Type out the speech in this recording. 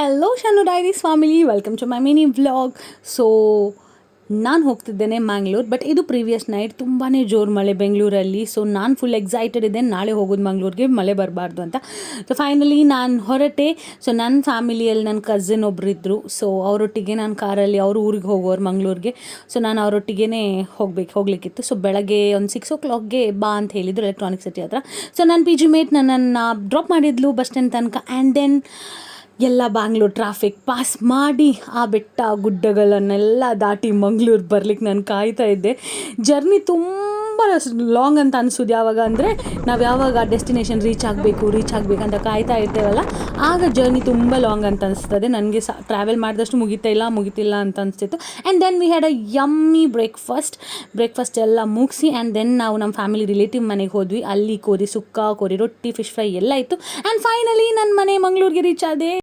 Hello Shanu diaries family, welcome to my mini vlog. So ನಾನು ಹೋಗ್ತಿದ್ದೇನೆ Mangalore, but ಇದು previous night ತುಂಬಾ ಜೋರು ಮಳೆ ಬೆಂಗಳೂರಲ್ಲಿ. ಸೊ ನಾನು ಫುಲ್ ಎಕ್ಸೈಟೆಡ್ ಇದ್ದೆ ನಾಳೆ ಹೋಗೋದು ಮಂಗ್ಳೂರಿಗೆ, ಮಳೆ ಬರಬಾರ್ದು ಅಂತ. ಸೊ ಫೈನಲಿ ನಾನು ಹೊರಟೆ. ಸೊ ನನ್ನ ಫ್ಯಾಮಿಲಿಯಲ್ಲಿ ನನ್ನ ಕಸಿನ್ ಒಬ್ಬರಿದ್ದರು. ಸೊ ಅವರೊಟ್ಟಿಗೆ ನಾನು ಕಾರಲ್ಲಿ, ಅವರು ಊರಿಗೆ ಹೋಗೋರು ಮಂಗ್ಳೂರಿಗೆ. ಸೊ ನಾನು ಅವರೊಟ್ಟಿಗೆ ಹೋಗಲಿಕ್ಕಿತ್ತು. ಸೊ ಬೆಳಗ್ಗೆ ಒಂದು 6 o'clockಗೆ ಬಾ ಅಂತ ಹೇಳಿದರು ಎಲೆಕ್ಟ್ರಾನಿಕ್ ಸಿಟಿ ಹತ್ರ. ಸೊ ನನ್ನ ಪಿ ಜಿ ಮೇಟ್ ನನ್ನನ್ನು ಡ್ರಾಪ್ ಮಾಡಿದ್ಲು ಬಸ್ ಸ್ಟ್ಯಾಂಡ್ ತನಕ. ಆ್ಯಂಡ್ ದೆನ್ ಎಲ್ಲ ಬ್ಯಾಂಗ್ಳೂರ್ ಟ್ರಾಫಿಕ್ ಪಾಸ್ ಮಾಡಿ ಆ ಬೆಟ್ಟ ಗುಡ್ಡಗಳನ್ನೆಲ್ಲ ದಾಟಿ ಮಂಗ್ಳೂರು ಬರ್ಲಿಕ್ಕೆ ನಾನು ಕಾಯ್ತಾ ಇದ್ದೆ. ಜರ್ನಿ ತುಂಬ ಲಾಂಗ್ ಅಂತ ಅನಿಸೋದು ಯಾವಾಗ ಅಂದರೆ ನಾವು ಯಾವಾಗ ಡೆಸ್ಟಿನೇಷನ್ ರೀಚ್ ಆಗಬೇಕಂತ ಕಾಯ್ತಾ ಇರ್ತೇವಲ್ಲ, ಆಗ ಜರ್ನಿ ತುಂಬ ಲಾಂಗ್ ಅಂತ ಅನಿಸ್ತದೆ. ನನಗೆ ಟ್ರಾವೆಲ್ ಮಾಡಿದಷ್ಟು ಮುಗಿತಿಲ್ಲ ಅಂತ ಅನಿಸ್ತಿತ್ತು. And then we had a yummy breakfast ಎಲ್ಲ ಮುಗಿಸಿ ಆ್ಯಂಡ್ ದೆನ್ ನಾವು ನಮ್ಮ ಫ್ಯಾಮಿಲಿ ರಿಲೇಟಿವ್ ಮನೆಗೆ ಹೋದ್ವಿ. ಅಲ್ಲಿ ಕೋರಿ ಸುಕ್ಕ, ಕೋರಿ ರೊಟ್ಟಿ, ಫಿಶ್ ಫ್ರೈ ಎಲ್ಲ ಇತ್ತು. ಆ್ಯಂಡ್ ಫೈನಲಿ ನನ್ನ ಮನೆ ಮಂಗ್ಳೂರಿಗೆ ರೀಚ್ ಆದೆ.